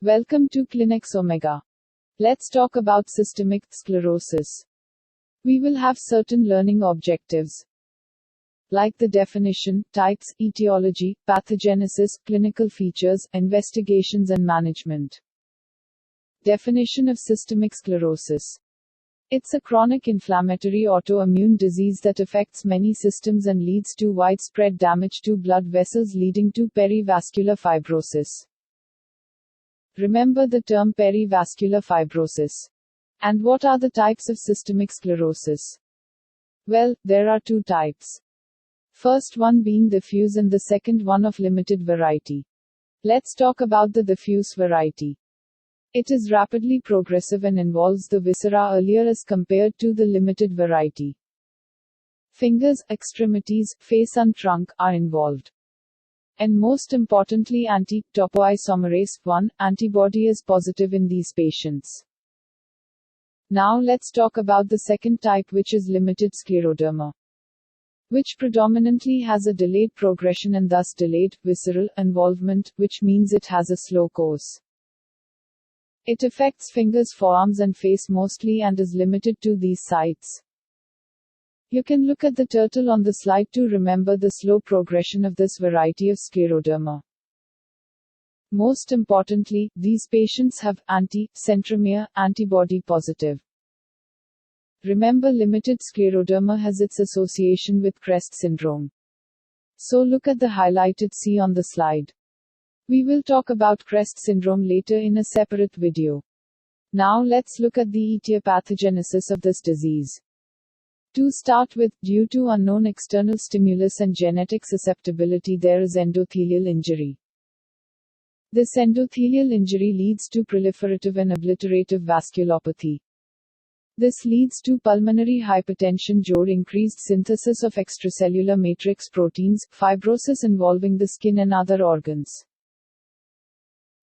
Welcome to Clinics Omega. Let's talk about systemic sclerosis. We will have certain learning objectives, like the definition, types, etiology, pathogenesis, clinical features, investigations and management. Definition of systemic sclerosis. It's a chronic inflammatory autoimmune disease that affects many systems and leads to widespread damage to blood vessels leading to perivascular fibrosis. Remember the term perivascular fibrosis. And what are the types of systemic sclerosis? Well, there are two types. First one being diffuse and the second one of limited variety. Let's talk about the diffuse variety. It is rapidly progressive and involves the viscera earlier as compared to the limited variety. Fingers, extremities, face and trunk are involved. And most importantly, anti-topoisomerase 1 antibody is positive in these patients. Now let's talk about the second type, which is limited scleroderma, which predominantly has a delayed progression and thus delayed visceral involvement, which means it has a slow course. It affects fingers, forearms and face mostly and is limited to these sites. You can look at the turtle on the slide to remember the slow progression of this variety of scleroderma. Most importantly, these patients have anti-centromere antibody positive. Remember, limited scleroderma has its association with CREST syndrome. So look at the highlighted C on the slide. We will talk about CREST syndrome later in a separate video. Now let's look at the etiopathogenesis of this disease. To start with, due to unknown external stimulus and genetic susceptibility, there is endothelial injury. This endothelial injury leads to proliferative and obliterative vasculopathy. This leads to pulmonary hypertension or increased synthesis of extracellular matrix proteins, fibrosis involving the skin and other organs.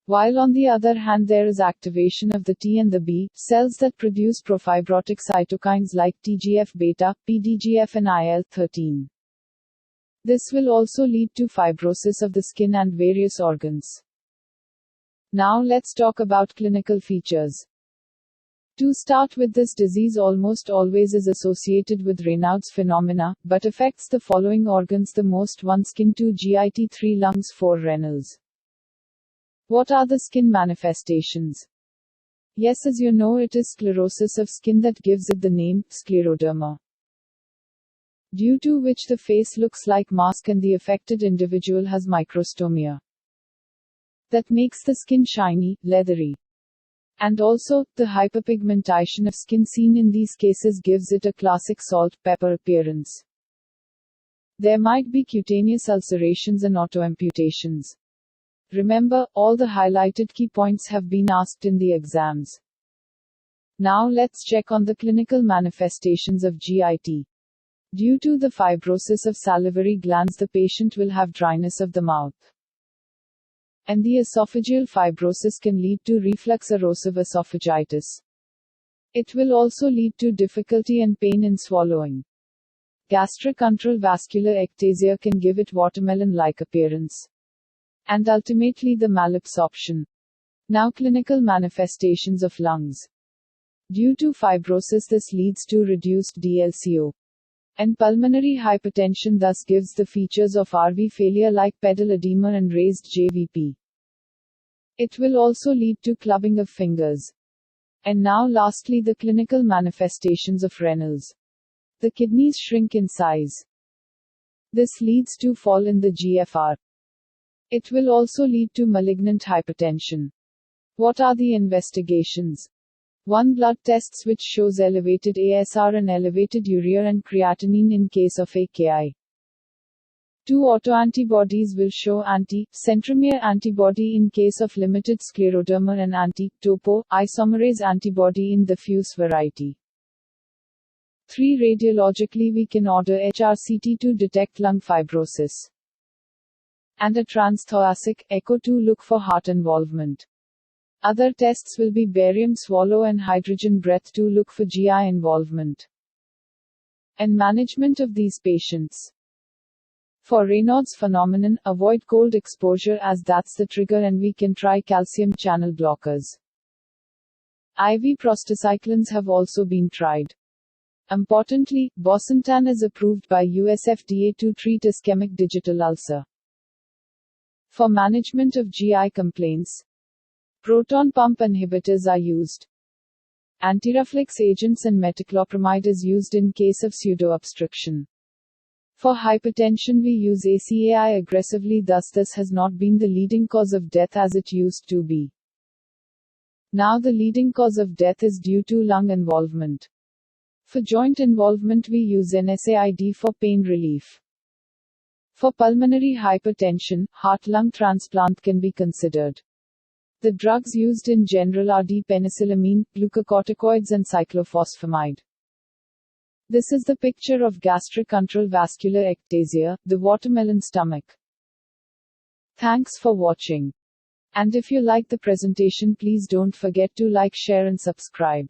While on the other hand there is activation of the T and the B cells that produce profibrotic cytokines like TGF-beta, PDGF and IL-13. This will also lead to fibrosis of the skin and various organs. Now let's talk about clinical features. To start with, this disease almost always is associated with Raynaud's phenomena, but affects the following organs the most: 1 skin, 2 GIT, 3 lungs, 4 renals. What are the skin manifestations? Yes, as you know, it is sclerosis of skin that gives it the name, scleroderma. Due to which the face looks like mask and the affected individual has microstomia. That makes the skin shiny, leathery. And also, the hyperpigmentation of skin seen in these cases gives it a classic salt-pepper appearance. There might be cutaneous ulcerations and autoamputations. Remember, all the highlighted key points have been asked in the exams. Now let's check on the clinical manifestations of GIT. Due to the fibrosis of salivary glands, the patient will have dryness of the mouth. And the esophageal fibrosis can lead to reflux erosive esophagitis. It will also lead to difficulty and pain in swallowing. Gastric antral vascular ectasia can give it watermelon-like appearance. And ultimately the malabsorption. Now clinical manifestations of lungs. Due to fibrosis, this leads to reduced DLCO. And pulmonary hypertension thus gives the features of RV failure like pedal edema and raised JVP. It will also lead to clubbing of fingers. And now lastly, the clinical manifestations of renals. The kidneys shrink in size. This leads to fall in the GFR. It will also lead to malignant hypertension. What are the investigations? 1. Blood tests which shows elevated ASR and elevated urea and creatinine in case of AKI. 2. Autoantibodies will show anti-centromere antibody in case of limited scleroderma and anti-topoisomerase antibody in diffuse variety. 3. Radiologically we can order HRCT to detect lung fibrosis. And a transthoracic echo to look for heart involvement. Other tests will be barium swallow and hydrogen breath to look for GI involvement. And management of these patients. For Raynaud's phenomenon, avoid cold exposure as that's the trigger, and we can try calcium channel blockers. IV prostacyclins have also been tried. Importantly, bosentan is approved by US FDA to treat ischemic digital ulcer. For management of GI complaints, proton pump inhibitors are used. Antireflux agents and metoclopramide is used in case of pseudo-obstruction. For hypertension we use ACAI aggressively, thus this has not been the leading cause of death as it used to be. Now the leading cause of death is due to lung involvement. For joint involvement we use NSAID for pain relief. For pulmonary hypertension, heart-lung transplant can be considered. The drugs used in general are D-penicillamine, glucocorticoids and cyclophosphamide. This is the picture of gastric vascular ectasia, the watermelon stomach. Thanks for watching. And if you like the presentation, please don't forget to like, share and subscribe.